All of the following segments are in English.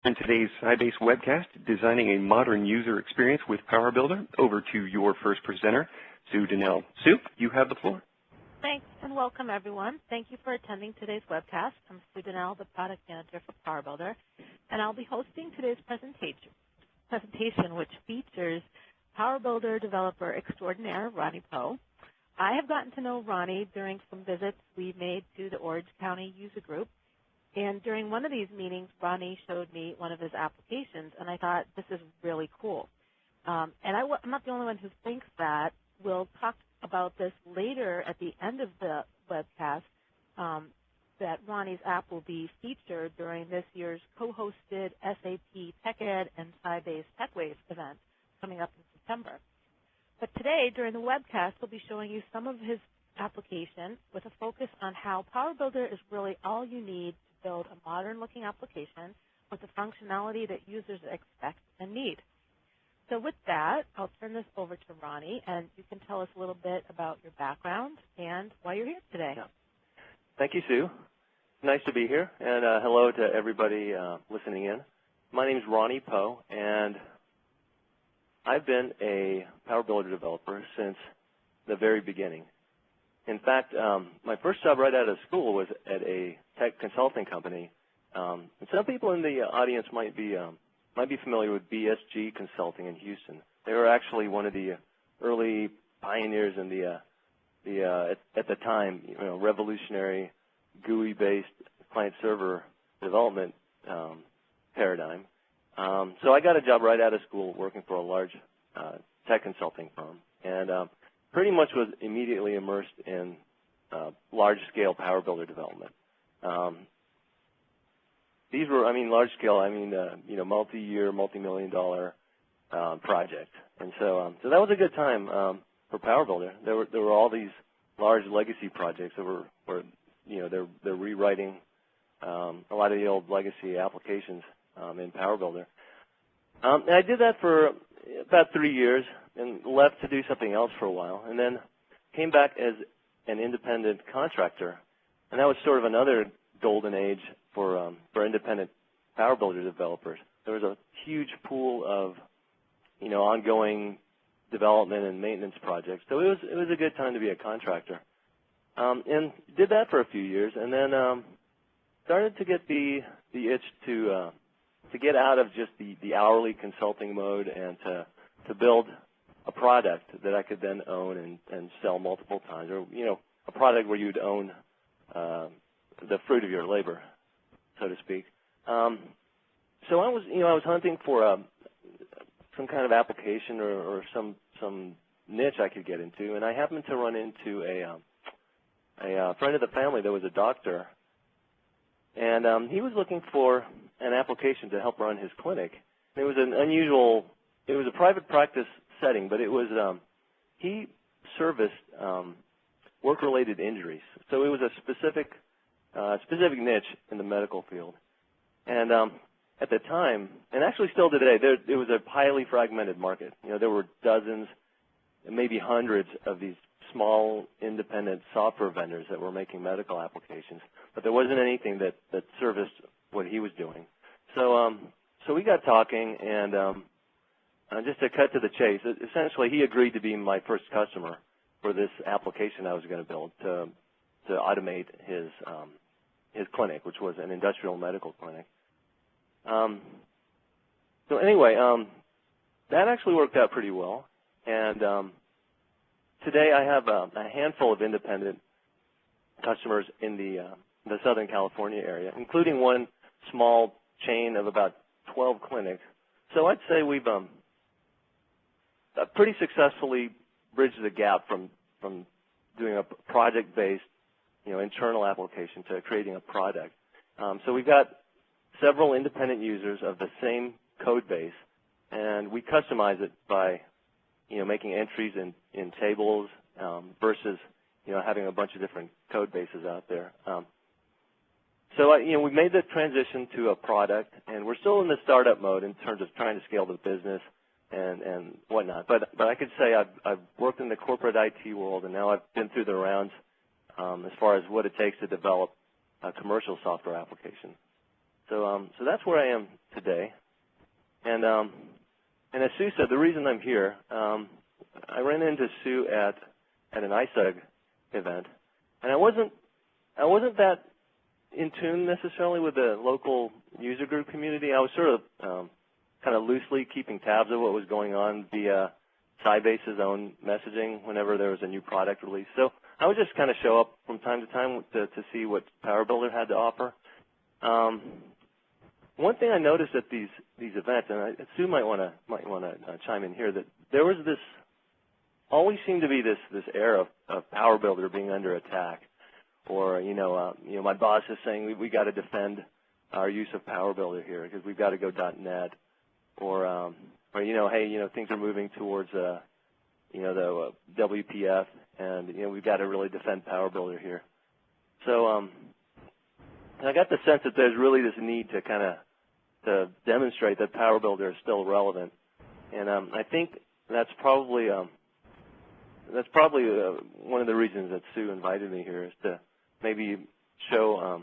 In today's Sybase webcast, Designing a Modern User Experience with PowerBuilder, over to your first presenter, Sue Donnell. Sue, you have the floor. Thanks, and welcome, everyone. Thank you for attending today's webcast. I'm Sue Donnell, the Product Manager for PowerBuilder, and I'll be hosting today's presentation, which features PowerBuilder developer extraordinaire, Ronnie Poe. I have gotten to know Ronnie during some visits we made to the Orange County User Group. And during one of these meetings, Ronnie showed me one of his applications, and I thought, this is really cool. And I'm not the only one who thinks that. We'll talk about this later at the end of the webcast, that Ronnie's app will be featured during this year's co-hosted SAP TechEd and Sybase TechWave event coming up in September. But today, during the webcast, we'll be showing you some of his application with a focus on how PowerBuilder is really all you need to build a modern-looking application with the functionality that users expect and need. So with that, I'll turn this over to Ronnie, and you can tell us a little bit about your background and why you're here today. Yeah. Thank you, Sue. Nice to be here, and hello to everybody listening in. My name is Ronnie Poe, and I've been a PowerBuilder developer since the very beginning. In fact, my first job right out of school was at a tech consulting company. And some people in the audience might be familiar with BSG Consulting in Houston. They were actually one of the early pioneers in at the time, revolutionary GUI-based client-server development paradigm. So I got a job right out of school working for a large tech consulting firm, and pretty much was immediately immersed in large-scale PowerBuilder development. These were, large-scale, multi-year, multi-million-dollar project, and so that was a good time for PowerBuilder. There were all these large legacy projects that were they're rewriting a lot of the old legacy applications in PowerBuilder. And I did that for about 3 years and left to do something else for a while, and then came back as an independent contractor, and that was sort of another golden age for independent PowerBuilder developers. There was a huge pool of ongoing development and maintenance projects, so it was a good time to be a contractor, and did that for a few years, and then started to get the itch to get out of just the hourly consulting mode and to build a product that I could then own and sell multiple times, or a product where you'd own the fruit of your labor, so to speak. So I was hunting for some kind of application or some niche I could get into, and I happened to run into a friend of the family that was a doctor, and he was looking for an application to help run his clinic. It was it was a private practice setting, but it was he serviced work-related injuries, so it was a specific niche in the medical field. And at the time, and actually still today, it was a highly fragmented market. There were dozens, maybe hundreds of these small independent software vendors that were making medical applications, but there wasn't anything that serviced what he was doing. So we got talking, and just to cut to the chase, essentially he agreed to be my first customer for this application I was going to build to automate his clinic, which was an industrial medical clinic. So anyway, that actually worked out pretty well, and today I have a handful of independent customers in the Southern California area, including one small chain of about 12 clinics. So I'd say we've pretty successfully bridged the gap from doing a project-based, internal application to creating a product. So we've got several independent users of the same code base, and we customize it by, making entries in tables versus, having a bunch of different code bases out there. So, we made the transition to a product, and we're still in the startup mode in terms of trying to scale the business and whatnot. But I could say I've worked in the corporate IT world, and now I've been through the rounds as far as what it takes to develop a commercial software application. So that's where I am today. And as Sue said, the reason I'm here, I ran into Sue at an ISUG event, and I wasn't that in tune necessarily with the local user group community. I was sort of kind of loosely keeping tabs of what was going on via Sybase's own messaging whenever there was a new product release. So I would just kind of show up from time to time to see what PowerBuilder had to offer. One thing I noticed at these events, and Sue might want to chime in here, that there was this always seemed to be this air of PowerBuilder being under attack, or my boss is saying we got to defend our use of PowerBuilder here because we've got to go .NET, or hey, things are moving towards the WPF, and we've got to really defend PowerBuilder here. So I got the sense that there's really this need to kind of to demonstrate that PowerBuilder is still relevant, and I think that's probably one of the reasons that Sue invited me here, is to maybe show.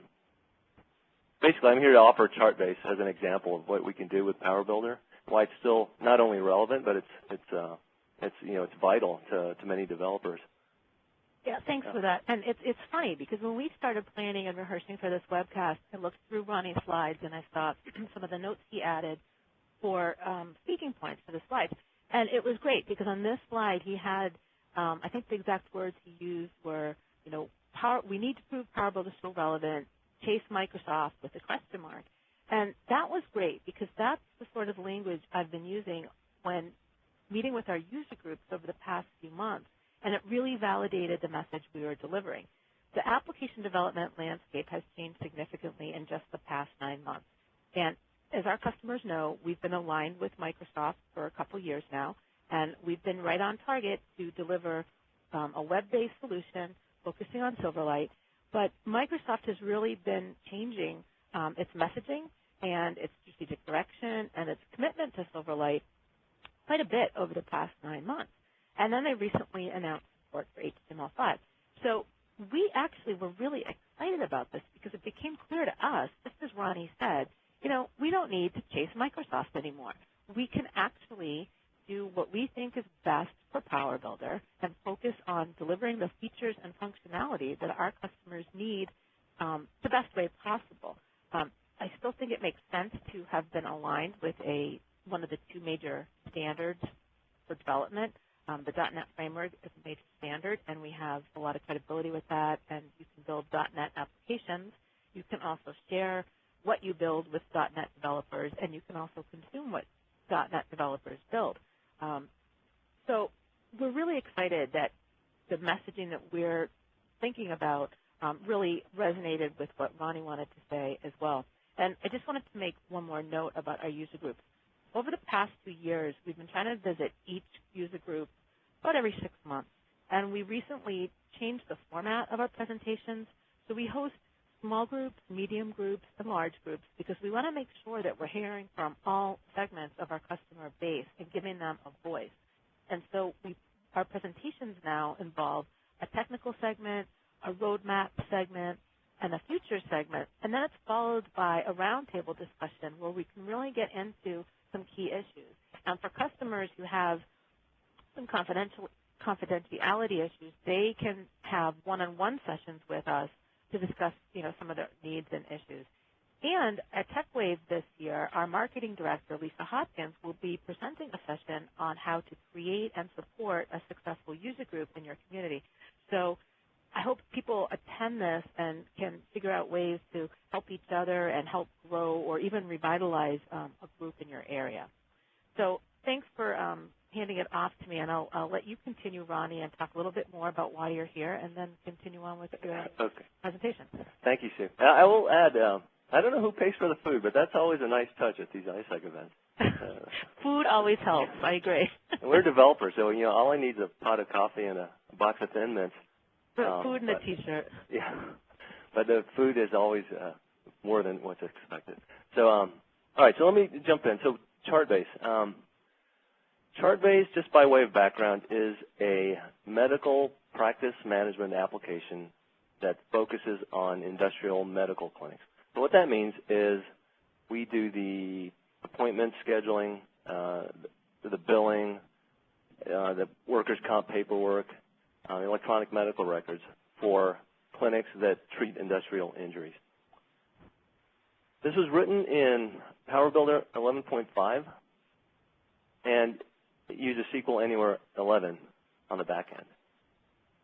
Basically, I'm here to offer Chartbase as an example of what we can do with PowerBuilder, why it's still not only relevant, but it's vital to many developers. Yeah, thanks for that. And it's funny because when we started planning and rehearsing for this webcast, I looked through Ronnie's slides and I saw some of the notes he added for speaking points for the slides. And it was great because on this slide he had, I think the exact words he used were, we need to prove PowerBuilder is still relevant, chase Microsoft with a question mark. And that was great because that's the sort of language I've been using when meeting with our user groups over the past few months. And it really validated the message we were delivering. The application development landscape has changed significantly in just the past 9 months. And as our customers know, we've been aligned with Microsoft for a couple years now, and we've been right on target to deliver a web-based solution focusing on Silverlight. But Microsoft has really been changing its messaging and its strategic direction and its commitment to Silverlight quite a bit over the past 9 months. And then they recently announced support for HTML5. So we actually were really excited about this because it became clear to us, just as Ronnie said, we don't need to chase Microsoft anymore. We can actually do what we think is best for PowerBuilder and focus on delivering the features and functionality that our customers need the best way possible. I still think it makes sense to have been aligned with one of the two major standards for development. The .NET framework is a major standard, and we have a lot of credibility with that, and you can build .NET applications. You can also share what you build with .NET developers, and you can also consume what .NET developers build. So we're really excited that the messaging that we're thinking about really resonated with what Ronnie wanted to say as well. And I just wanted to make one more note about our user groups. Over the past 2 years, we've been trying to visit each user group about every 6 months, and we recently changed the format of our presentations. So we host small groups, medium groups, and large groups because we want to make sure that we're hearing from all segments of our customer base and giving them a voice. And so our presentations now involve a technical segment, a roadmap segment, and a future segment, and then it's followed by a roundtable discussion where we can really get into some key issues. And for customers who have some confidentiality issues, they can have one-on-one sessions with us to discuss, some of their needs and issues. And at TechWave this year, our marketing director, Lisa Hopkins, will be presenting a session on how to create and support a successful user group in your community. So I hope people attend this and can figure out ways to help each other and help grow or even revitalize a group in your area. So thanks for handing it off to me, and I'll let you continue, Ronnie, and talk a little bit more about why you're here, and then continue on with your presentation. Thank you, Sue. I will add, I don't know who pays for the food, but that's always a nice touch at these ISAC events. Food always helps. I agree. We're developers, so all I need is a pot of coffee and a box of Thin Mints. Food and a T-shirt. Yeah, but the food is always more than what's expected. So, all right, so let me jump in. So Chartbase. Chartbase, just by way of background, is a medical practice management application that focuses on industrial medical clinics. So what that means is We do the appointment scheduling, the billing, the workers' comp paperwork, electronic medical records for clinics that treat industrial injuries. This was written in PowerBuilder 11.5 and it uses SQL Anywhere 11 on the back end.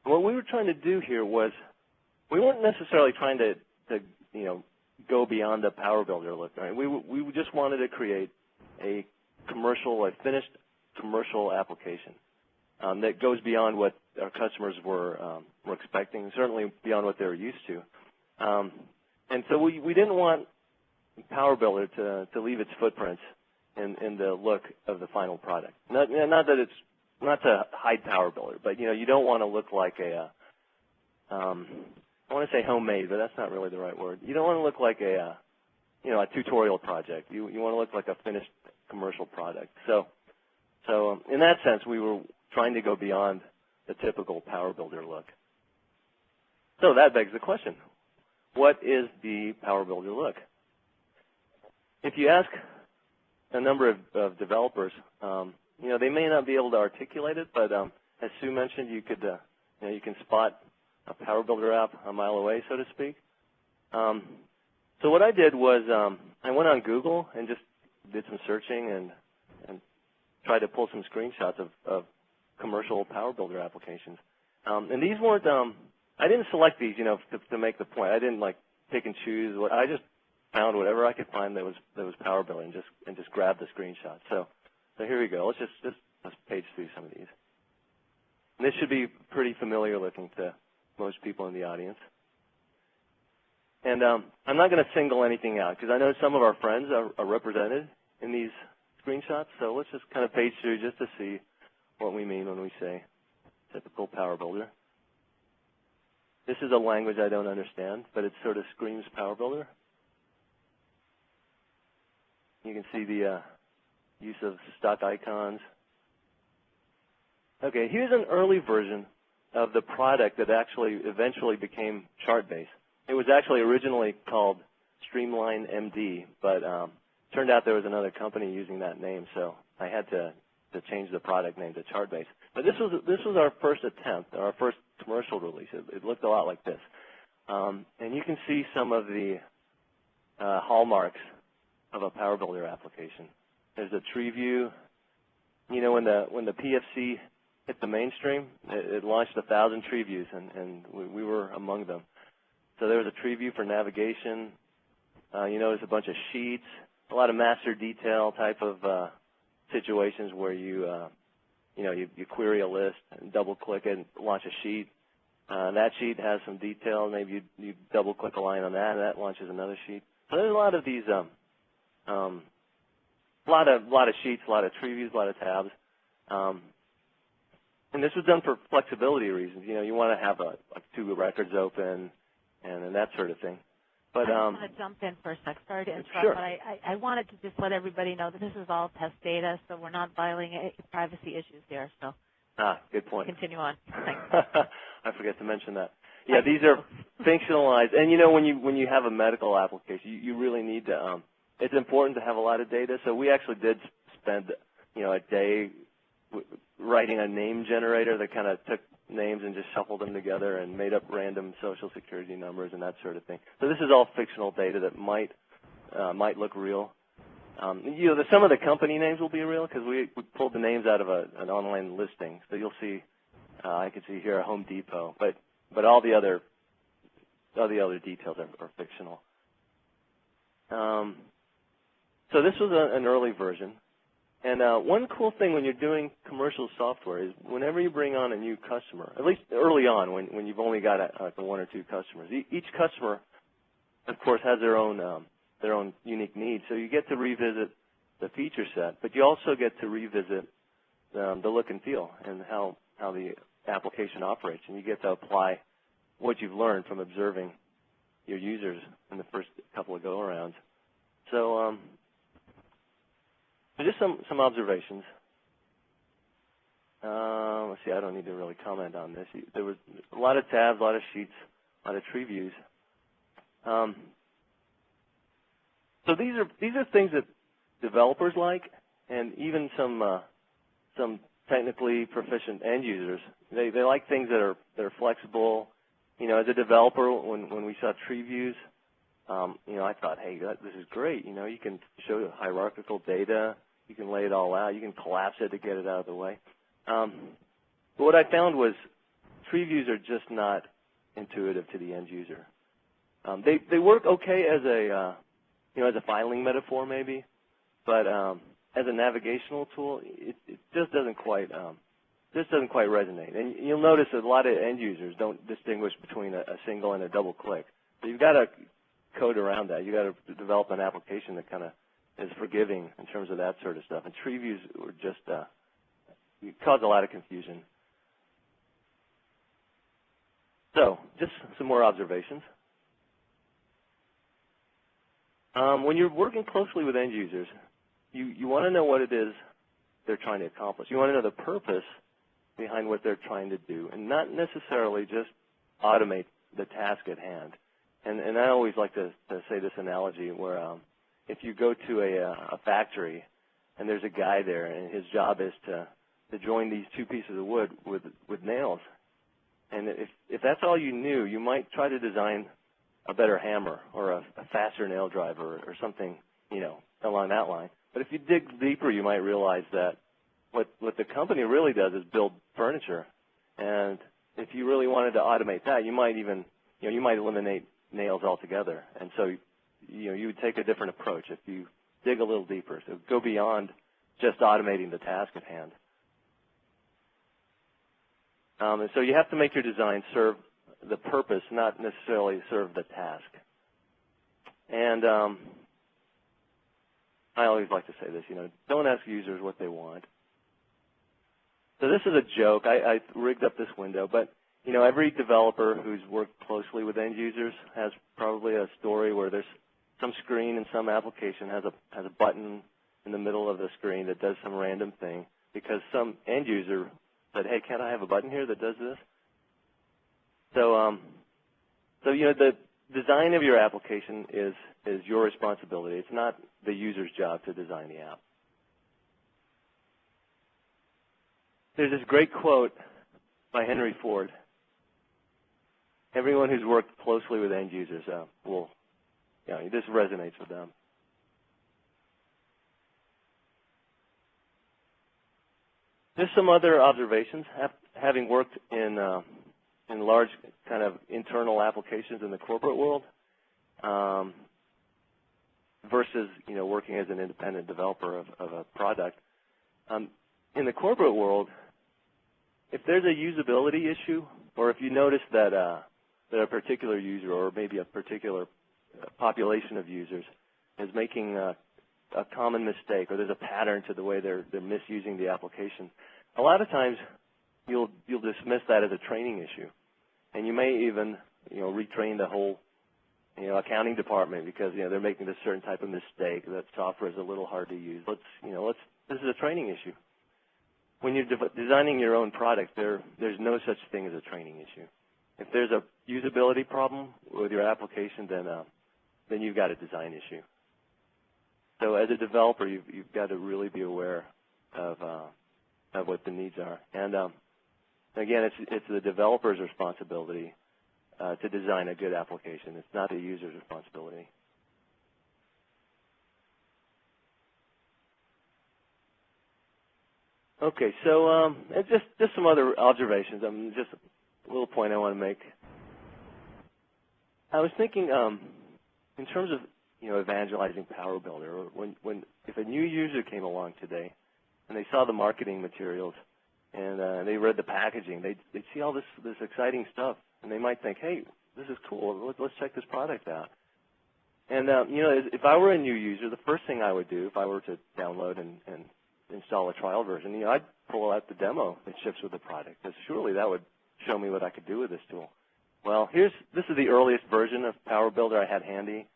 What we were trying to do here was we weren't necessarily trying to go beyond the PowerBuilder look. Right? We just wanted to create a finished commercial application that goes beyond what our customers were expecting, certainly beyond what they were used to. And so we didn't want PowerBuilder to leave its footprints in the look of the final product. Not to hide PowerBuilder, but you don't want to look like I want to say homemade, but that's not really the right word. You don't want to look like a tutorial project. You want to look like a finished commercial product. So in that sense, we were trying to go beyond the typical PowerBuilder look. So that begs the question: what is the PowerBuilder look? If you ask a number of developers, they may not be able to articulate it, but as Sue mentioned, you can spot a PowerBuilder app a mile away, so to speak. So what I did was I went on Google and just did some searching and tried to pull some screenshots of commercial PowerBuilder applications. And these weren't I didn't select these, to make the point. I didn't pick and choose. I just found whatever I could find that was PowerBuilder and just grabbed the screenshot. So here we go. Let's page through some of these. And this should be pretty familiar looking to most people in the audience. And I'm not going to single anything out because I know some of our friends are represented in these screenshots. So let's just kind of page through just to see what we mean when we say typical PowerBuilder. This is a language I don't understand, but it sort of screams PowerBuilder. You can see the use of stock icons. Okay, here's an early version of the product that actually eventually became chart-based. It was actually originally called Streamline MD, but turned out there was another company using that name, so I had to change the product name to chart-based. But this was our first attempt, our first commercial release. It looked a lot like this. And you can see some of the hallmarks of a PowerBuilder application. There's a tree view. When the PFC hit the mainstream, it launched 1,000 tree views, and we were among them. So there was a tree view for navigation. You notice a bunch of sheets, a lot of master detail type of situations where you query a list and double-click it and launch a sheet. That sheet has some detail. Maybe you double-click a line on that, and that launches another sheet. So there's a lot of these, a lot of sheets, a lot of tree views, a lot of tabs. And this was done for flexibility reasons. You want to have two records open and that sort of thing. But I want to jump in for a sec. Sorry to interrupt, sure. But I wanted to just let everybody know that this is all test data, so we're not violating any privacy issues here. So good point. Continue on. Thanks. I forgot to mention that. Yeah, these are functionalized. And when you have a medical application, you really need to. It's important to have a lot of data. So we actually did spend a day writing a name generator that kind of took names and just shuffled them together and made up random social security numbers and that sort of thing. So this is all fictional data that might look real. Some of the company names will be real because we pulled the names out of an online listing. So you'll see, I can see here a Home Depot, but all the other details are fictional. So this was an early version. And one cool thing when you're doing commercial software is whenever you bring on a new customer, at least early on when you've only got one or two customers, each customer, of course, has their own unique needs. So you get to revisit the feature set, but you also get to revisit the look and feel and how the application operates. And you get to apply what you've learned from observing your users in the first couple of go-arounds. So just some observations. Let's see, I don't need to really comment on this. There was a lot of tabs, a lot of sheets, a lot of tree views. So so these are things that developers like, and even some technically proficient end users. They like things that are flexible. You know, as a developer, when we saw tree views, you know, I thought, hey, this is great. You know, you can show hierarchical data, you can lay it all out, you can collapse it to get it out of the way. But what I found was tree views are just not intuitive to the end user. They work okay as a you know, as a filing metaphor maybe, but as a navigational tool, it just doesn't quite resonate. And you'll notice that a lot of end users don't distinguish between a single and a double click. So you've got to code around that. You've got to develop an application that kind of is forgiving in terms of that sort of stuff. And tree views were just cause a lot of confusion. So just some more observations. When you're working closely with end users, you want to know what it is they're trying to accomplish. You want to know the purpose behind what they're trying to do, and not necessarily just automate the task at hand. And I always like to say this analogy where if you go to a factory and there's a guy there and his job is to join these two pieces of wood with nails, and if that's all you knew, you might try to design a better hammer or a faster nail driver or something, you know, along that line. But if you dig deeper, you might realize that what the company really does is build furniture. And if you really wanted to automate that, you might even, you know, you might eliminate nails altogether. And so, you know, you would take a different approach if you dig a little deeper. So go beyond just automating the task at hand. And so you have to make your design serve the purpose, not necessarily serve the task. And I always like to say this, you know, don't ask users what they want. So this is a joke. I rigged up this window, but, you know, every developer who's worked closely with end users has probably a story where there's some screen in some application has a button in the middle of the screen that does some random thing because some end user said, hey, can't I have a button here that does this? So, you know, the design of your application is your responsibility. It's not the user's job to design the app. There's this great quote by Henry Ford. Everyone who's worked closely with end users will, you know, this resonates with them. There's some other observations. Having worked in large kind of internal applications in the corporate world versus, you know, working as an independent developer of a product. In the corporate world, if there's a usability issue or if you notice that a particular user or maybe a particular population of users is making a common mistake or there's a pattern to the way they're misusing the application, a lot of times you'll dismiss that as a training issue. And you may even, you know, retrain the whole, you know, accounting department because, you know, they're making this certain type of mistake. That software is a little hard to use. This is a training issue. When you're designing your own product, there's no such thing as a training issue. If there's a usability problem with your application, then you've got a design issue. So as a developer, you've got to really be aware of what the needs are. And again, it's the developer's responsibility to design a good application. It's not the user's responsibility. Okay, so just some other observations. Just a little point I want to make. I was thinking in terms of, you know, evangelizing PowerBuilder, or if a new user came along today and they saw the marketing materials and they read the packaging, they'd see all this exciting stuff, and they might think, hey, this is cool. Let's check this product out. And you know, if I were a new user, the first thing I would do if I were to download and install a trial version, you know, I'd pull out the demo that ships with the product, because surely that would show me what I could do with this tool. Well, this is the earliest version of PowerBuilder I had handy,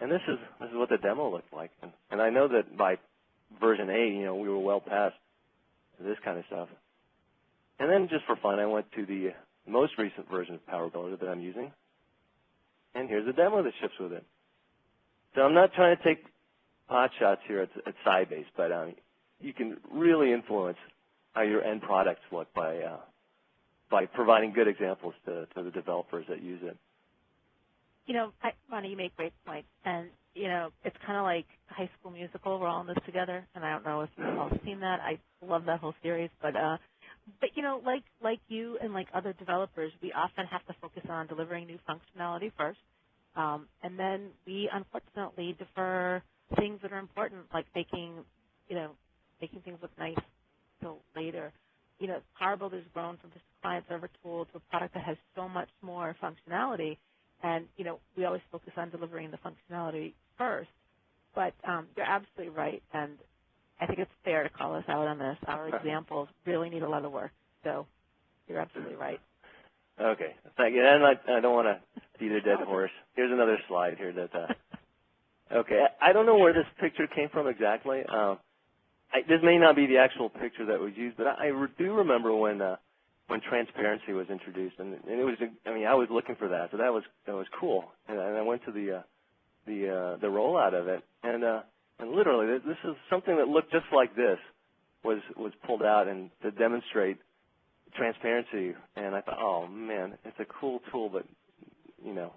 and this is what the demo looked like. And I know that by version 8, you know, we were well past this kind of stuff. And then just for fun, I went to the most recent version of PowerBuilder that I'm using, and here's the demo that ships with it. So I'm not trying to take pot shots here at Sybase, but you can really influence how your end products look by providing good examples to the developers that use it. You know, Ronnie, you make great points, and you know, it's kind of like High School Musical. We're all in this together, and I don't know if you've all seen that. I love that whole series, but you know, like you and like other developers, we often have to focus on delivering new functionality first, and then we unfortunately defer things that are important, like making things look nice till later. You know, PowerBuilder's grown from just a client-server tool to a product that has so much more functionality. And, you know, we always focus on delivering the functionality first. But you're absolutely right. And I think it's fair to call us out on this. Our examples really need a lot of work. So you're absolutely right. Okay. Thank you. And I don't want to beat a dead horse. Here's another slide here that okay. I don't know where this picture came from exactly. This may not be the actual picture that was used, but I do remember when transparency was introduced, and it was, I mean, I was looking for that, so that was cool, and I went to the rollout of it, and literally this is something that looked just like this was pulled out and to demonstrate transparency, and I thought, oh man, it's a cool tool, but you know,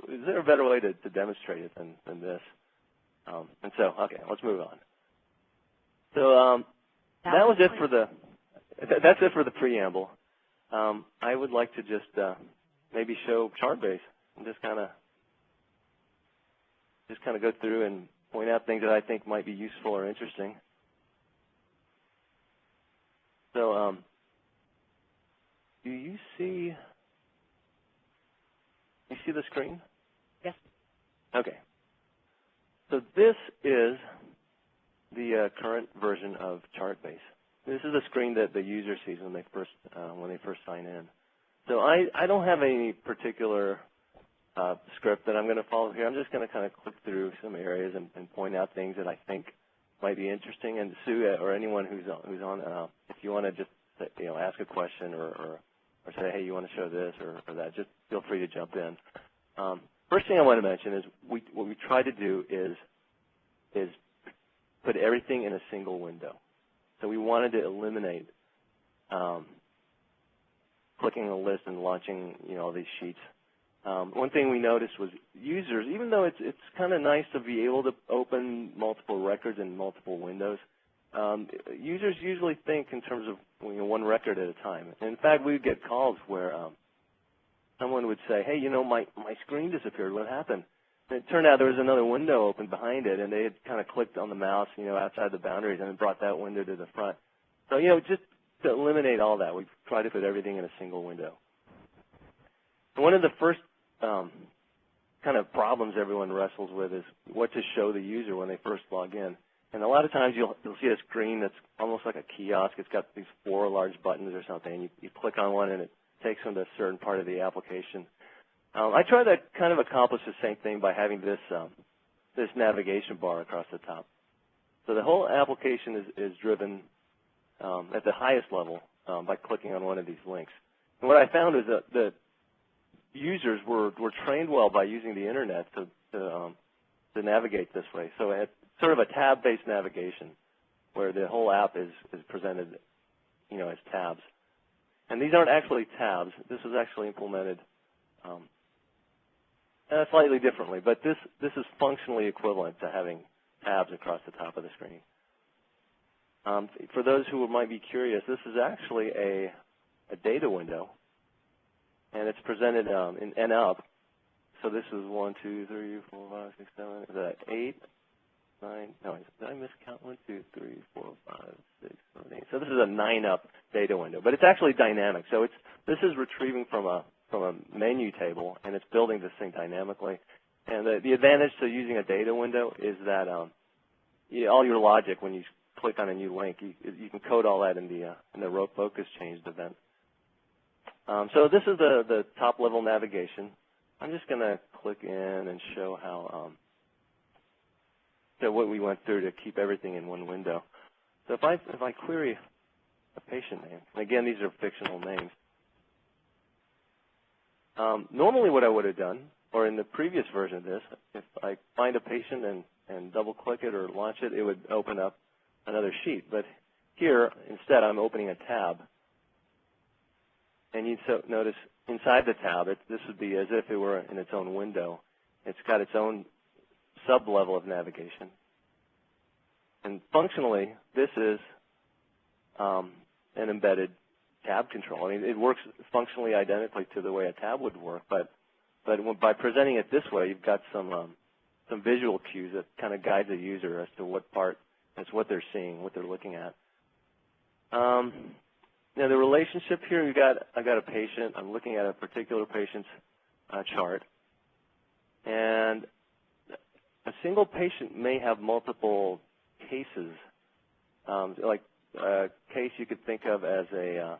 is there a better way to demonstrate it than this? And so, okay, let's move on. So that was it for that's it for the preamble. I would like to just maybe show Chartbase and just kind of go through and point out things that I think might be useful or interesting. So do you see the screen? Yes. Okay. So this is the current version of Chartbase. This is the screen that the user sees when they first sign in. So I don't have any particular script that I'm going to follow here. I'm just going to kind of click through some areas and point out things that I think might be interesting. And Sue or anyone who's on, if you want to just ask a question or say, hey, you want to show this or that, just feel free to jump in. First thing I want to mention is what we try to do is put everything in a single window. So we wanted to eliminate clicking a list and launching, all these sheets. One thing we noticed was users, even though it's kind of nice to be able to open multiple records in multiple windows, users usually think in terms of one record at a time. And in fact, we would get calls where someone would say, hey, my screen disappeared. What happened? And it turned out there was another window open behind it, and they had kind of clicked on the mouse, outside the boundaries, and it brought that window to the front. So, just to eliminate all that, we try to put everything in a single window. And one of the first kind of problems everyone wrestles with is what to show the user when they first log in. And a lot of times you'll see a screen that's almost like a kiosk. It's got these 4 large buttons or something, and you click on one, and it takes them to a certain part of the application. I try to kind of accomplish the same thing by having this navigation bar across the top. So the whole application is driven at the highest level by clicking on one of these links. And what I found is that users were trained well by using the internet to navigate this way. So it's sort of a tab-based navigation where the whole app is presented, as tabs. And these aren't actually tabs. This was actually implemented slightly differently, but this is functionally equivalent to having tabs across the top of the screen. For those who might be curious, this is actually a data window, and it's presented in NUP. So this is 1, 2, 3, 4, 5, 6, 7, is that 8, 9? No, did I miscount? 1, 2, 3, 4, 5, 6, 7, 8. So this is a 9UP data window, but it's actually dynamic. So this is retrieving from a menu table, and it's building this thing dynamically. And the advantage to using a data window is that all your logic, when you click on a new link, you can code all that in the row focus changed event. So this is the top level navigation. I'm just going to click in and show how what we went through to keep everything in one window. So if I query a patient name, and again these are fictional names. Normally what I would have done, or in the previous version of this, if I find a patient and and double-click it or launch it, it would open up another sheet. But here, instead, I'm opening a tab. And you'd notice inside the tab, this would be as if it were in its own window. It's got its own sub-level of navigation. And functionally, this is an embedded tab control. I mean, it works functionally identically to the way a tab would work, but by presenting it this way, you've got some visual cues that kind of guide the user as to what part, as what they're seeing, what they're looking at. Now the relationship here, I got a patient. I'm looking at a particular patient's chart, and a single patient may have multiple cases, like a case you could think of as a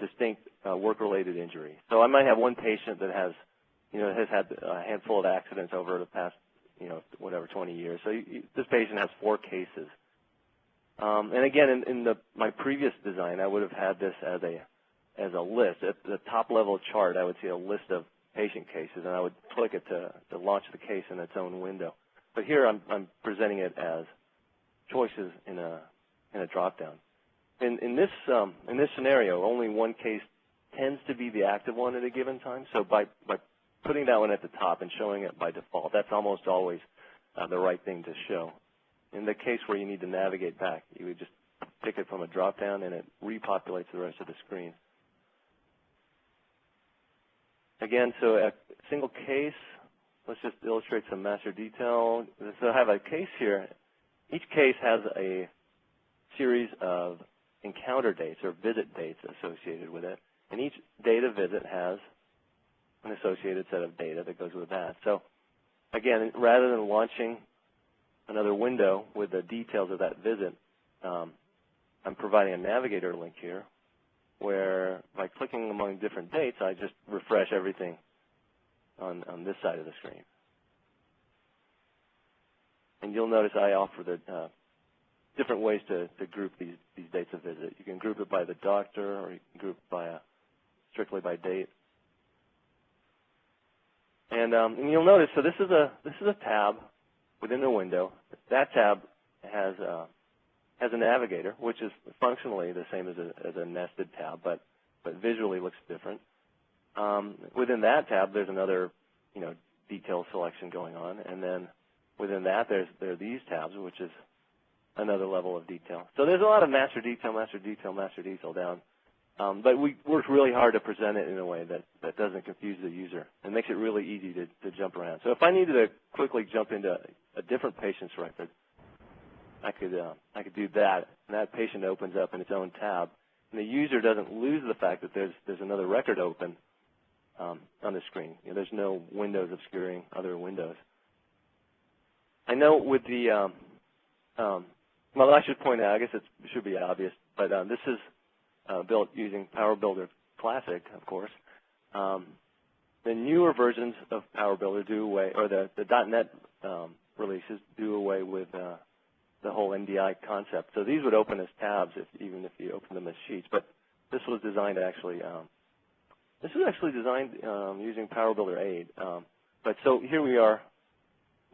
distinct work-related injury. So I might have one patient that has had a handful of accidents over the past, 20 years. So this patient has 4 cases. And again, in my previous design, I would have had this as a list. At the top level chart, I would see a list of patient cases, and I would click it to launch the case in its own window. But here, I'm presenting it as choices in a drop-down. In this scenario, only one case tends to be the active one at a given time. So by putting that one at the top and showing it by default, that's almost always the right thing to show. In the case where you need to navigate back, you would just pick it from a drop-down, and it repopulates the rest of the screen. Again, so a single case, let's just illustrate some master detail. So I have a case here. Each case has a series of encounter dates or visit dates associated with it, and each data visit has an associated set of data that goes with that. So again, rather than launching another window with the details of that visit, I'm providing a navigator link here where by clicking among different dates, I just refresh everything on this side of the screen. And you'll notice I offer the different ways to group these dates of visit. You can group it by the doctor, or you can group it strictly by date. And you'll notice, so this is a tab within the window. That tab has a navigator, which is functionally the same as a nested tab, but visually looks different. Within that tab, there's another detail selection going on, and then within that, there are these tabs, which is another level of detail. So there's a lot of master detail, master detail, master detail down. But we worked really hard to present it in a way that doesn't confuse the user and makes it really easy to jump around. So if I needed to quickly jump into a different patient's record, I could do that, and that patient opens up in its own tab, and the user doesn't lose the fact that there's another record open on the screen. There's no windows obscuring other windows. I know with the well, I should point out, I guess it should be obvious, but this is built using PowerBuilder Classic, of course. The newer versions of PowerBuilder do away, or the .NET releases do away with the whole MDI concept. So these would open as tabs even if you open them as sheets. But this was designed actually. This was actually designed using PowerBuilder 8. But so here we are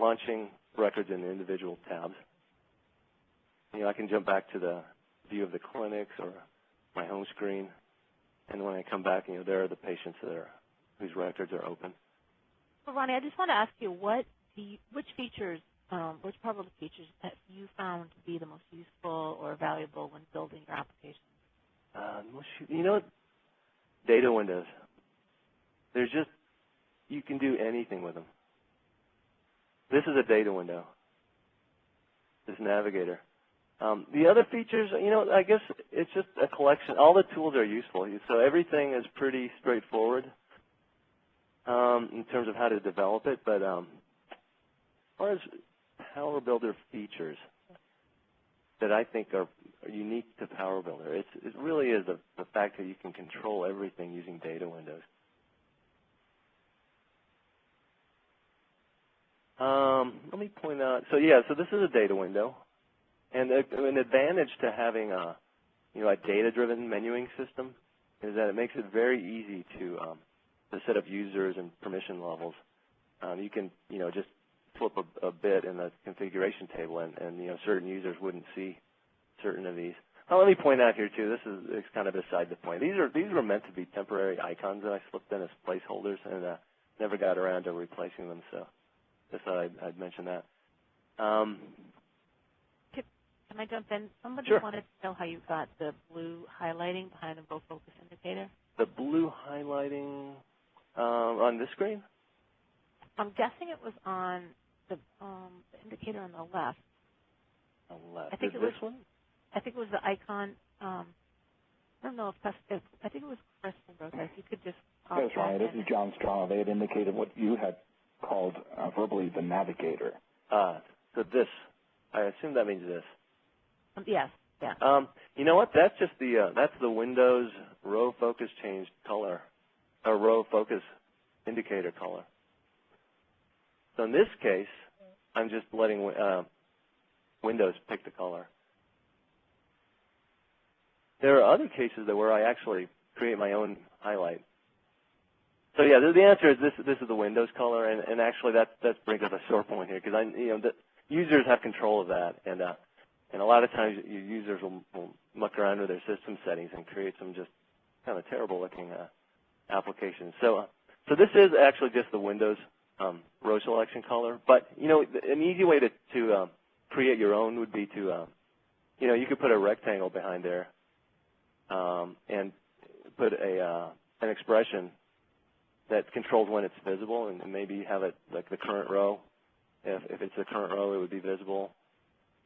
launching records in individual tabs. I can jump back to the view of the clinics or my home screen, and when I come back, there are the patients whose records are open. So Ronnie, I just want to ask you, which features, which PowerBuilder features that you found to be the most useful or valuable when building your applications? Data windows. There's just, you can do anything with them. This is a data window, this navigator. The other features, I guess it's just a collection. All the tools are useful, so everything is pretty straightforward in terms of how to develop it. But as far as PowerBuilder features that I think are unique to PowerBuilder, it really is the fact that you can control everything using data windows. Let me point out. So this is a data window. And an advantage to having a data-driven menuing system is that it makes it very easy to set up users and permission levels. You can just flip a bit in the configuration table, and certain users wouldn't see certain of these. Now, let me point out here too. It's kind of beside the point. These were meant to be temporary icons that I slipped in as placeholders, and never got around to replacing them. So just thought I'd mention that. Can I jump in? Somebody Sure. wanted to know how you got the blue highlighting behind the row focus indicator. The blue highlighting on this screen? I'm guessing it was on the indicator on the left. On the left. I think this one? I think it was the icon. I don't know if I think it was Chris and Rose. You could just pop That's right. that This is John Straw. They had indicated what you had called verbally the navigator. So this. I assume that means this. Yes. Yeah. You know what? That's just that's the Windows row focus change color, or row focus indicator color. So in this case, I'm just letting Windows pick the color. There are other cases where I actually create my own highlight. So yeah, the answer is this is the Windows color, and actually that brings up a sore point here, because the users have control of that, and a lot of times your users will muck around with their system settings and create some just kind of terrible looking applications. So this is actually just the Windows row selection color, but an easy way to create your own would be to you could put a rectangle behind there and put an expression that controls when it's visible, and maybe have it like the current row. If it's the current row, it would be visible.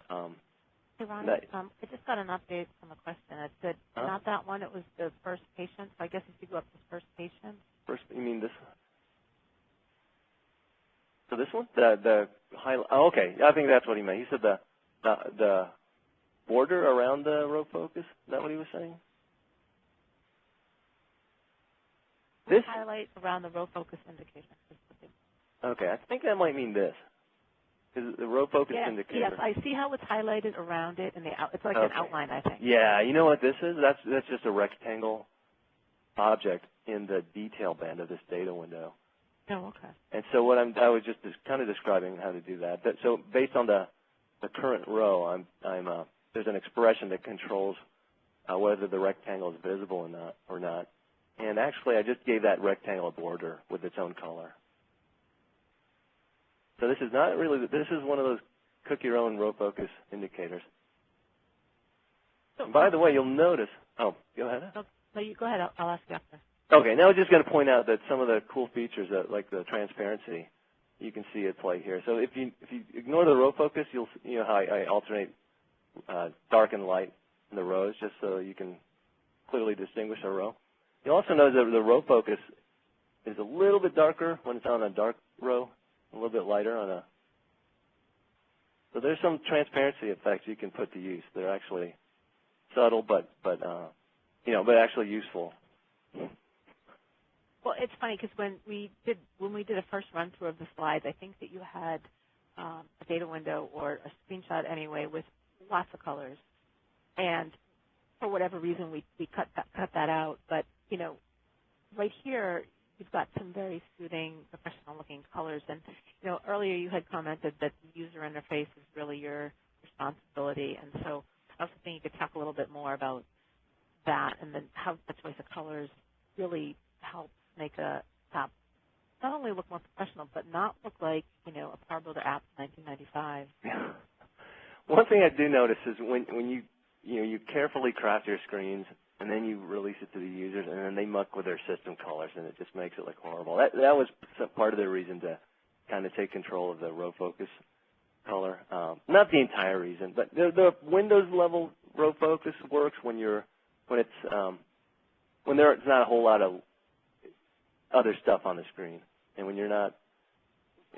Hey, Ron, I just got an update from a question. It said not that one. It was the first patient. So I guess if you go up to first patient. First, you mean this? So this one, the highlight. Oh, okay, I think that's what he meant. He said the border around the row focus. Is that what he was saying? This highlight around the row focus indicator. Okay, I think that might mean this. Is the row focus indicator? Yes, I see how it's highlighted around it, and it's like an outline, I think. Yeah, you know what this is? That's just a rectangle object in the detail band of this data window. Oh, okay. And so what I was just kind of describing how to do that. So based on the current row, there's an expression that controls whether the rectangle is visible or not. And actually, I just gave that rectangle a border with its own color. So this is not really. This is one of those cook your own row focus indicators. And by the way, you'll notice. Oh, go ahead. No, you go ahead. I'll ask you after. Okay. Now I'm just going to point out that some of the cool features, like the transparency, you can see at play here. So if you ignore the row focus, you'll how I alternate dark and light in the rows, just so you can clearly distinguish a row. You also know that the row focus is a little bit darker when it's on a dark row, a little bit lighter on a. So there's some transparency effects you can put to use. They're actually subtle, but actually useful. Well, it's funny because when we did a first run through of the slides, I think that you had a data window or a screenshot anyway with lots of colors, and for whatever reason we cut that out. But right here you've got some very soothing, professional-looking colors. And earlier you had commented that the user interface is really your responsibility, and so I was thinking you could talk a little bit more about that, and then how the choice of colors really helps make a app not only look more professional, but not look like a PowerBuilder app in 1995. One thing I do notice is when you carefully craft your screens and then you release it to the users, and then they muck with their system colors, and it just makes it look horrible. That was part of the reason to kind of take control of the row focus color. Not the entire reason, but the Windows level row focus works when there's not a whole lot of other stuff on the screen, and when you're not.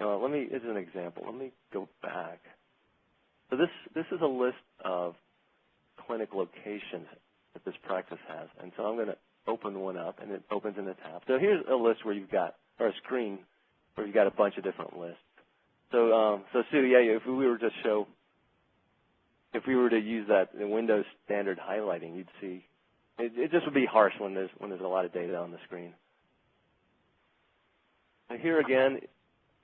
As an example, let me go back. So this is a list of clinic locations that this practice has, and so I'm going to open one up, and it opens in the tab. So here's a list where you've got, or a screen where you've got a bunch of different lists. So Sue, if we were to use that in Windows standard highlighting, you'd see it just would be harsh when there's a lot of data on the screen. And here again,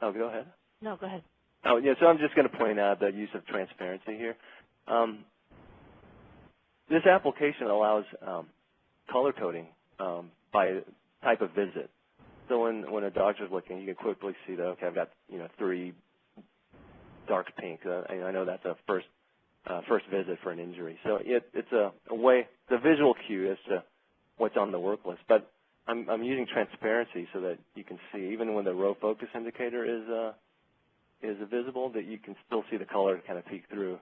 oh, go ahead. No, go ahead. Oh, yeah, so I'm just going to point out the use of transparency here. This application allows color coding by type of visit. So when a doctor's looking, you can quickly see that, okay, I've got 3 dark pink. I know that's a first visit for an injury. So it's a way, the visual cue as to what's on the work list. But I'm using transparency so that you can see, even when the row focus indicator is visible, that you can still see the color kind of peek through.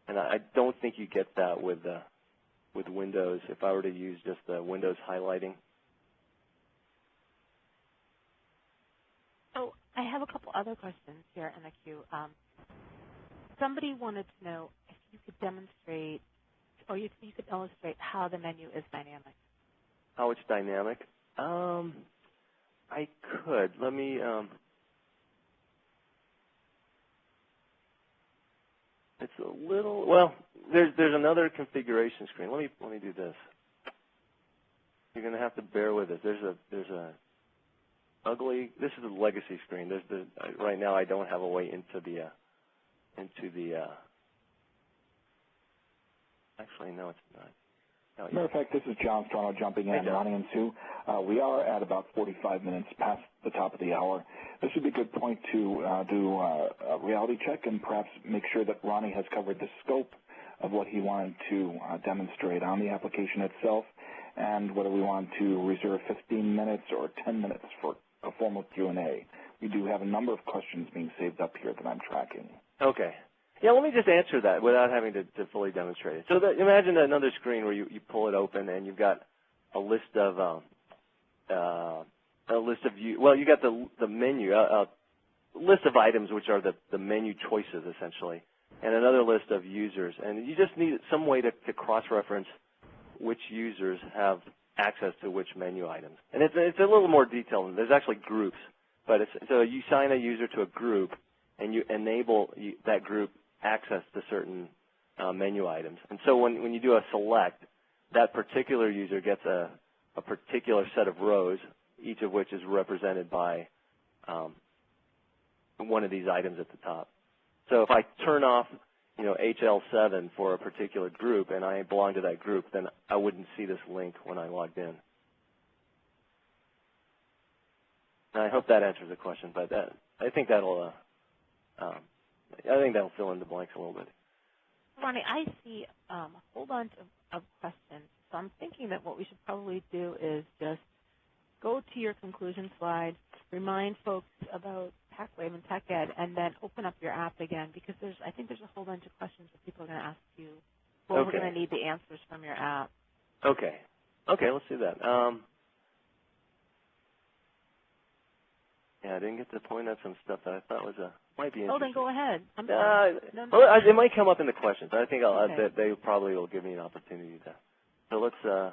And I don't think you get that with Windows if I were to use just the Windows highlighting. So I have a couple other questions here in the queue. Somebody wanted to know if you could demonstrate, or you could illustrate how the menu is dynamic. How it's dynamic? I could. Let me. It's a little. Well, there's another configuration screen. Let me do this. You're going to have to bear with it. There's a ugly. This is a legacy screen. Right now I don't have a way into the. Actually, no, it's not. As a matter of fact, this is John Strano jumping in, Ronnie and Sue. We are at about 45 minutes past the top of the hour. This would be a good point to do a reality check and perhaps make sure that Ronnie has covered the scope of what he wanted to demonstrate on the application itself, and whether we want to reserve 15 minutes or 10 minutes for a formal Q&A. We do have a number of questions being saved up here that I'm tracking. Okay. Yeah, let me just answer that without having to fully demonstrate it. So imagine another screen where you pull it open and you've got a list of you got the menu, list of items which are the menu choices essentially, and another list of users, and you just need some way to cross-reference which users have access to which menu items. And it's a little more detailed. There's actually groups, but so you assign a user to a group and you enable that group access to certain menu items. And so when you do a select, that particular user gets a particular set of rows, each of which is represented by one of these items at the top. So if I turn off HL7 for a particular group and I belong to that group, then I wouldn't see this link when I logged in. And I hope that answers the question, but I think that'll fill in the blanks a little bit. Ronnie, I see a whole bunch of questions. So I'm thinking that what we should probably do is just go to your conclusion slide, remind folks about TechWave and TechEd, and then open up your app again, because I think there's a whole bunch of questions that people are going to ask you. Well, okay. We're going to need the answers from your app. Okay. Okay, let's do that. Yeah, I didn't get to point out some stuff that I thought might be interesting. Oh, then go ahead. No. Well, it might come up in the questions. I think okay. They probably will give me an opportunity to. So let's are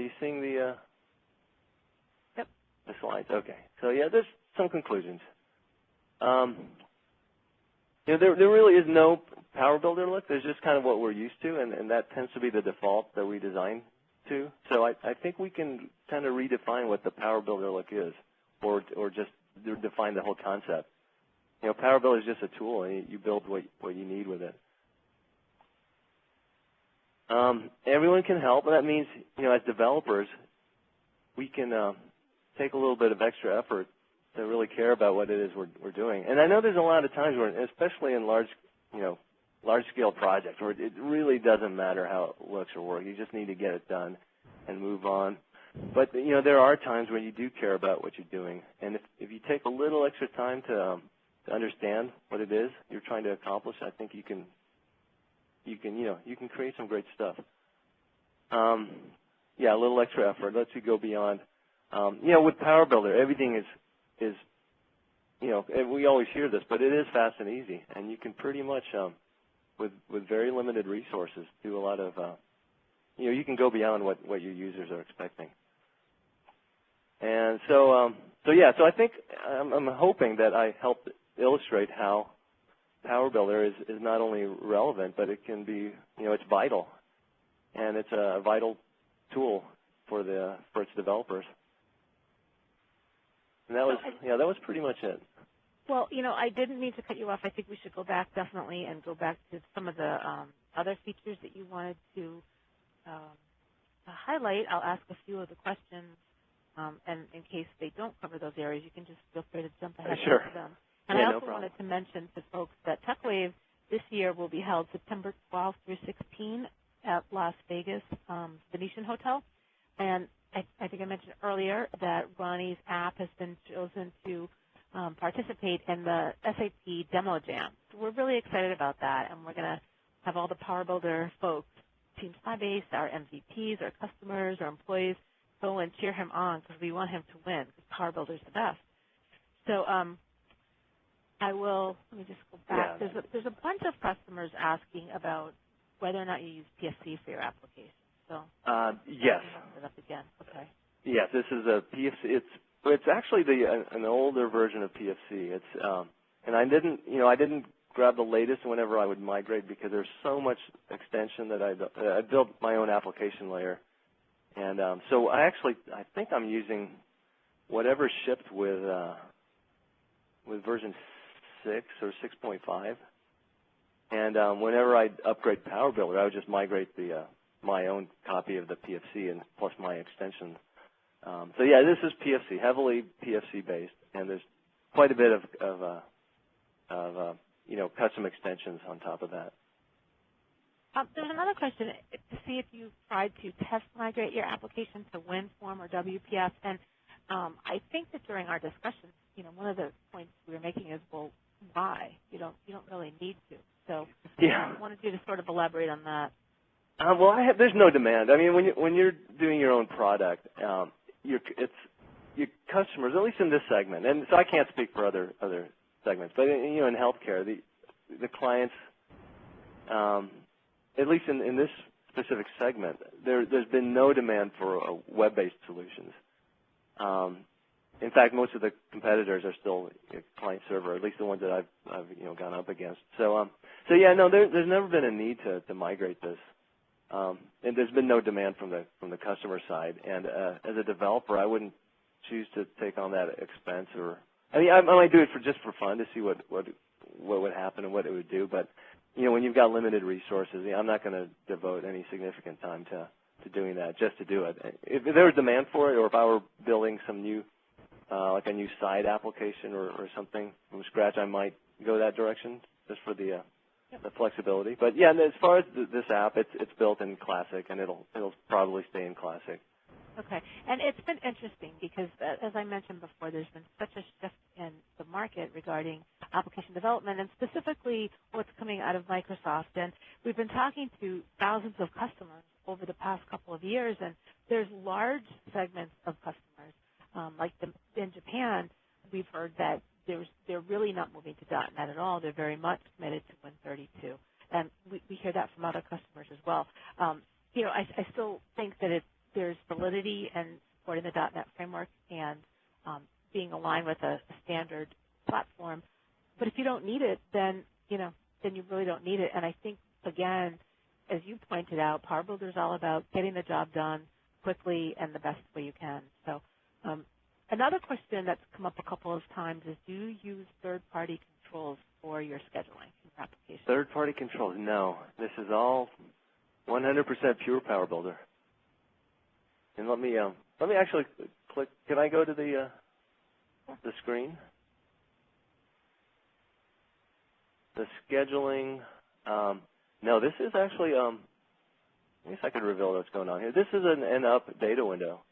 you seeing the Yep. The slides? Okay. So yeah, there's some conclusions. There really is no Power Builder look. There's just kind of what we're used to, and that tends to be the default that we design to. So I think we can kind of redefine what the Power Builder look is, or just define the whole concept. Power Builder is just a tool, and you build what you need with it. Everyone can help, and that means, as developers, we can take a little bit of extra effort to really care about what it is we're doing. And I know there's a lot of times where, especially in large-scale projects, where it really doesn't matter how it looks or works. You just need to get it done and move on. But there are times when you do care about what you're doing, and if you take a little extra time to understand what it is you're trying to accomplish, I think you can create some great stuff. Yeah, a little extra effort lets you go beyond. With Power Builder, everything is we always hear this, but it is fast and easy, and you can pretty much with very limited resources do a lot of you can go beyond what your users are expecting. And so I think I'm hoping that I helped illustrate how Power Builder is not only relevant, but it can be, it's vital, and it's a vital tool for its developers. And that was, yeah, that was pretty much it. Well, I didn't mean to cut you off. I think we should go back definitely and go back to some of the other features that you wanted to highlight. I'll ask a few of the questions, and in case they don't cover those areas, you can just feel free to jump ahead Sure. to them. And I also wanted to mention to folks that TechWave this year will be held September 12th through 16 at Las Vegas Venetian Hotel. And I think I mentioned earlier that Ronnie's app has been chosen to participate in the SAP Demo Jam. So we're really excited about that, and we're going to have all the PowerBuilder folks, Team Sybase, our MVPs, our customers, our employees, go and cheer him on because we want him to win because PowerBuilder's the best. So let me just go back. Yeah. There's a bunch of customers asking about whether or not you use PFC for your application. So yes. It up again. Okay. Yes, this is a PFC. It's actually an older version of PFC. It's and I didn't grab the latest whenever I would migrate because there's so much extension that I built my own application layer, and so I think I'm using whatever shipped with version 6 or 6.5, and whenever I upgrade PowerBuilder, I would just migrate my own copy of the PFC and plus my extension. So yeah, this is PFC, heavily PFC based, and there's quite a bit of custom extensions on top of that. There's another question to see if you tried to test migrate your application to WinForm or WPF, and I think that during our discussion, one of the points we were making is, well, why? You don't really need to. So yeah. I wanted you to sort of elaborate on that. Well, there's no demand. I mean, when you're doing your own product, your customers, at least in this segment, and so I can't speak for other segments, but in healthcare, the clients, at least in this specific segment, there's been no demand for web-based solutions. In fact, most of the competitors are still client server, at least the ones that I've gone up against. So yeah, no, there's never been a need to migrate this. And there's been no demand from the customer side. And as a developer, I wouldn't choose to take on that expense. I might do it just for fun to see what would happen and what it would do. But when you've got limited resources, I'm not going to devote any significant time to doing that just to do it. If there was demand for it, or if I were building some new, like a new side application or something from scratch, I might go that direction just for the flexibility. But yeah, as far as this app, it's built in Classic, and it'll probably stay in Classic. Okay, and it's been interesting because, as I mentioned before, there's been such a shift in the market regarding application development, and specifically what's coming out of Microsoft. And we've been talking to thousands of customers over the past couple of years, and there's large segments of customers, like in Japan, we've heard that they're really not moving to .NET at all. They're very much committed to Win32, and we hear that from other customers as well. I still think that there's validity in supporting the .NET framework and being aligned with a standard platform. But if you don't need it, then you really don't need it. And I think, again, as you pointed out, PowerBuilder is all about getting the job done quickly and the best way you can. So another question that's come up a couple of times is, do you use third-party controls for your scheduling in your application? Third-party controls? No. This is all 100% pure PowerBuilder. And let me actually click. Can I go to the screen? The scheduling. No, this is actually. I guess I could reveal what's going on here. This is an NUP data window.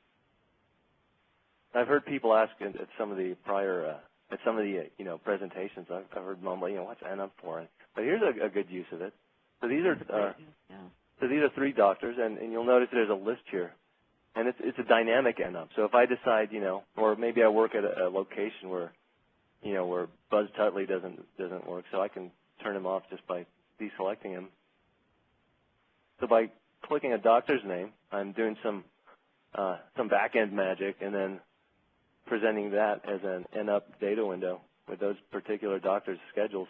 I've heard people ask at some of the prior presentations. I've heard mumbling, what's NUP for? But here's a good use of it. So these are these are 3 doctors, and you'll notice there's a list here. And it's a dynamic NUP. So if I decide, or maybe I work at a location where, where Buzz Tutley doesn't work, so I can turn him off just by deselecting him. So by clicking a doctor's name, I'm doing some back-end magic, and then presenting that as an NUP data window with those particular doctors' schedules.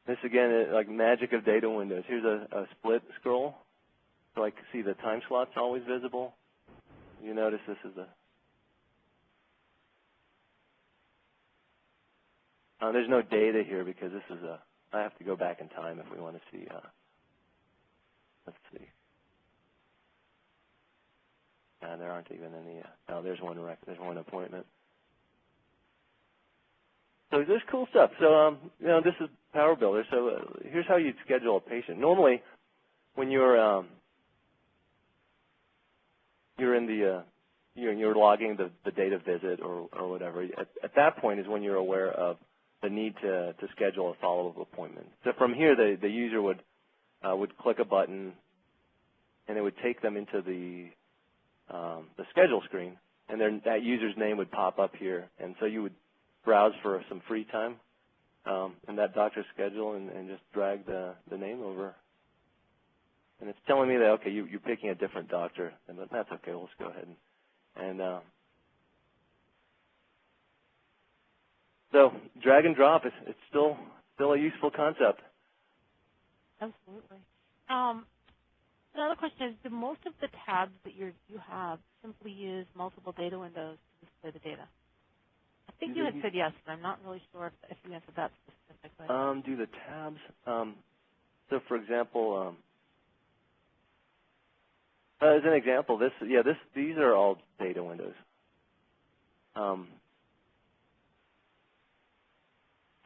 This, again, is like magic of data windows. Here's a split scroll, so I can see the time slots always visible. You notice this is there's no data here because this is I have to go back in time if we want to see. Let's see. There aren't even any. Oh, there's one there's one appointment. So there's cool stuff. So this is PowerBuilder. So here's how you'd schedule a patient. Normally, when you're in the you're logging the date of visit or whatever. At that point is when you're aware of the need to schedule a follow-up appointment. So from here, the user would click a button, and it would take them into the schedule screen, and then that user's name would pop up here, and so you would browse for some free time in that doctor's schedule and just drag the name over. And it's telling me that, okay, you're picking a different doctor, and that's okay. We'll just go ahead and so drag and drop. It's still a useful concept. Absolutely. Another question is, do most of the tabs that you have simply use multiple data windows to display the data? I think you had said yes, but I'm not really sure if you answered that specifically. Do the tabs? So, for example, as an example, these are all data windows.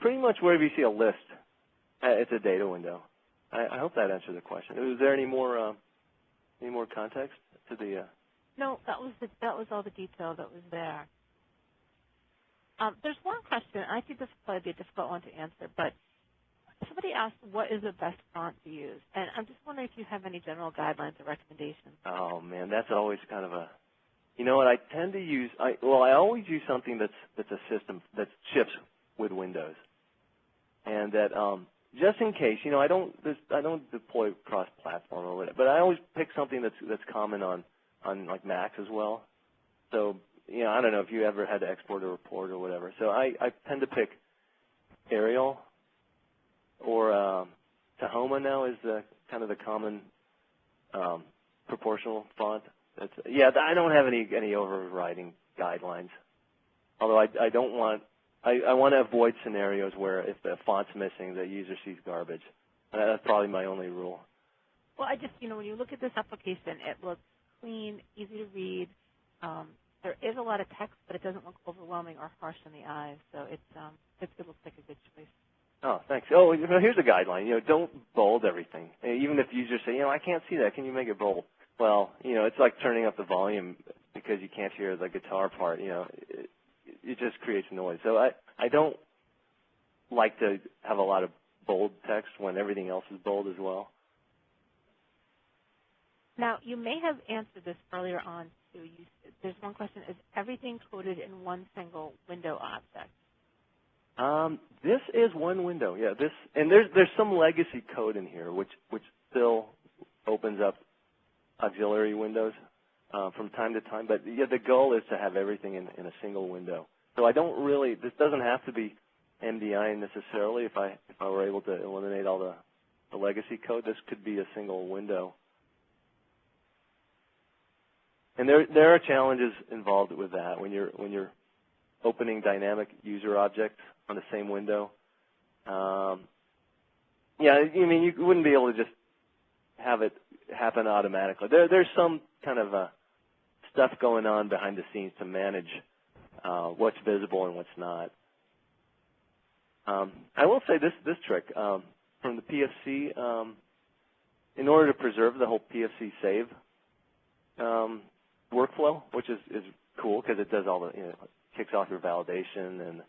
Pretty much wherever you see a list, it's a data window. I hope that answered the question. Was there any more context to the? No, that was all the detail that was there. There's one question. I think this will probably be a difficult one to answer, but somebody asked, what is the best font to use? And I'm just wondering if you have any general guidelines or recommendations. Oh, man, that's always kind of a, you know what, I tend to use, I always use something that's a system that ships with Windows. And that, just in case, I don't deploy cross-platform or whatever, but I always pick something that's common on like Macs as well. So, I don't know if you ever had to export a report or whatever. So I tend to pick Arial, or Tahoma now is kind of the common proportional font. I don't have any overriding guidelines. Although I don't want, I want to avoid scenarios where if the font's missing, the user sees garbage. That's probably my only rule. Well, I just, when you look at this application, it looks clean, easy to read. There is a lot of text, but it doesn't look overwhelming or harsh on the eyes. So it looks like a good choice. Oh, thanks. Oh, here's a guideline. Don't bold everything. Even if users say, I can't see that. Can you make it bold? Well, it's like turning up the volume because you can't hear the guitar part. It just creates noise. So I don't like to have a lot of bold text when everything else is bold as well. Now, you may have answered this earlier on, too. There's one question. Is everything coded in one single window object? This is one window, yeah. And there's some legacy code in here which still opens up auxiliary windows from time to time. But the goal is to have everything in a single window. So this doesn't have to be MDI necessarily. If I were able to eliminate all the legacy code, this could be a single window. And there are challenges involved with that when you're opening dynamic user objects on the same window. You wouldn't be able to just have it happen automatically. There's some kind of stuff going on behind the scenes to manage what's visible and what's not. I will say this trick from the PFC. In order to preserve the whole PFC save workflow, which is cool because it does all the kicks off your validation and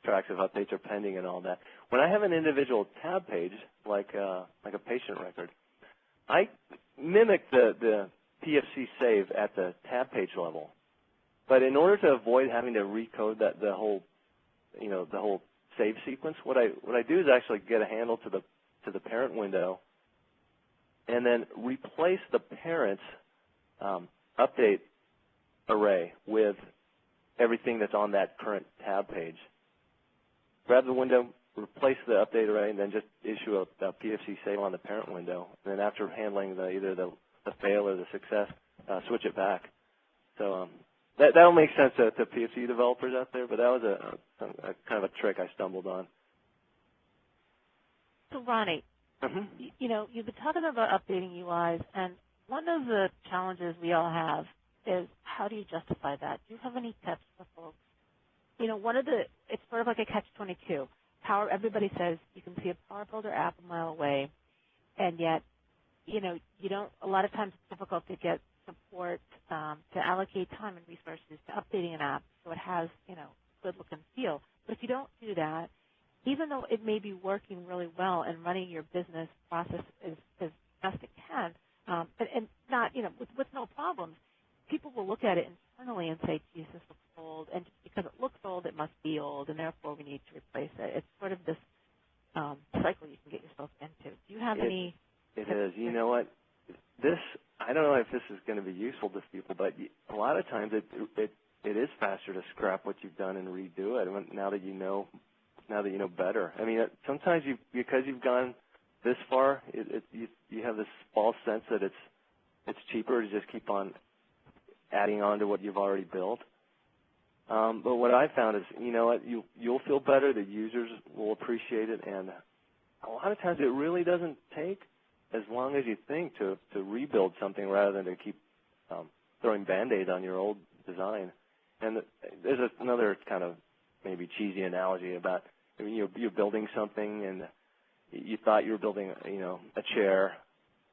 tracks if updates are pending and all that. When I have an individual tab page like a patient record, I mimic the PFC save at the tab page level. But in order to avoid having to recode the whole save sequence, what I do is actually get a handle to the parent window and then replace the parent's update array with everything that's on that current tab page. Grab the window, replace the update array, and then just issue a PFC save on the parent window. And then after handling either the fail or the success, switch it back. So that'll make sense to PFC developers out there, but that was a kind of a trick I stumbled on. So Ronnie, you've been talking about updating UIs, and one of the challenges we all have is how do you justify that? Do you have any tips for folks? It's sort of like a catch-22. Everybody says you can see a Power Builder app a mile away, and yet, a lot of times it's difficult to get support to allocate time and resources to updating an app so it has, good look and feel. But if you don't do that, even though it may be working really well and running your business process as best it can, and not, with no problems, people will look at it internally and say, geez, this looks old, and just because it looks old, it must be old, and therefore we need to replace it. It's sort of this cycle you can get yourself into. Do you have any? It is. You know what? I don't know if this is going to be useful to people, but a lot of times it is faster to scrap what you've done and redo it now that you know better. I mean, sometimes because you've gone this far, you have this false sense that it's cheaper to just keep on adding on to what you've already built. But what I found is, you'll feel better, the users will appreciate it, and a lot of times it really doesn't take as long as you think to rebuild something rather than to keep throwing Band-Aids on your old design. And there's another kind of maybe cheesy analogy about you're building something and you thought you were building a chair,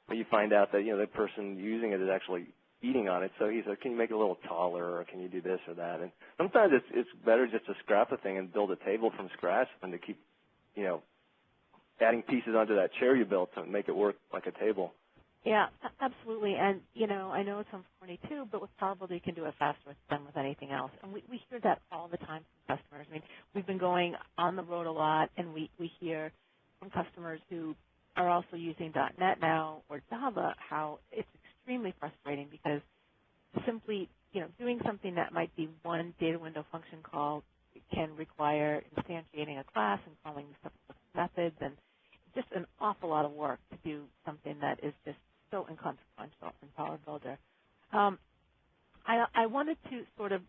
but you find out that the person using it is actually eating on it. So he's like, can you make it a little taller, or can you do this or that? And sometimes it's better just to scrap a thing and build a table from scratch than to keep adding pieces onto that chair you built to make it work like a table. Yeah, absolutely. And, I know it sounds corny too, but with Power Builder you can do it faster than with anything else. And we hear that all the time from customers. I mean, we've been going on the road a lot, and we hear from customers who are also using .NET now or Java how it's extremely frustrating because simply, doing something that might be one data window function call can require instantiating a class and calling methods, and just an awful lot of work to do something that is just so inconsequential in Power Builder. I wanted to sort of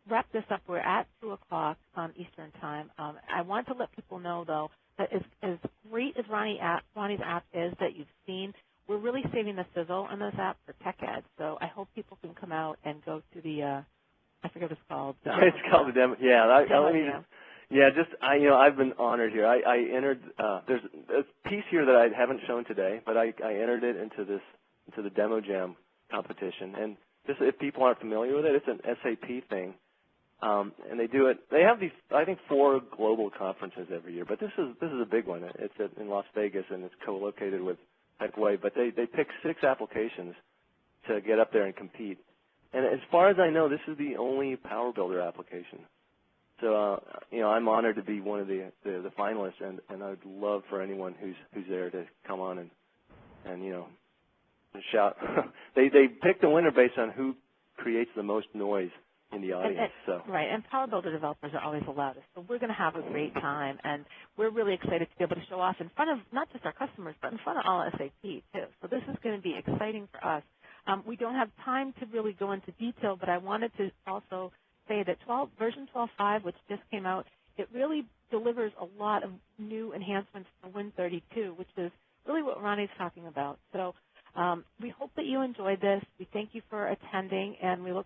wrap this up. We're at 2 o'clock Eastern Time. I want to let people know, though, that as great as Ronnie's app is that you've seen, we're really saving the sizzle on this app for Tech Ed. So I hope people can come out and go to the, I forget what it's called. It's called the demo. Yeah, I've been honored here. I entered. There's a piece here that I haven't shown today, but I entered it into the Demo Jam competition. And just if people aren't familiar with it, it's an SAP thing, and they do it. They have these, I think, 4 global conferences every year, but this is a big one. It's in Las Vegas, and it's co-located with TechWave. But they pick 6 applications to get up there and compete. And as far as I know, this is the only Power Builder application. So, I'm honored to be one of the finalists, and I'd love for anyone who's there to come on and shout. They pick the winner based on who creates the most noise in the audience. Right, and Power Builder developers are always the loudest. So we're going to have a great time, and we're really excited to be able to show off in front of not just our customers, but in front of all SAP, too. So this is going to be exciting for us. We don't have time to really go into detail, but I wanted to also say that version 12.5, which just came out, it really delivers a lot of new enhancements for Win32, which is really what Ronnie's talking about. So we hope that you enjoyed this. We thank you for attending, and we look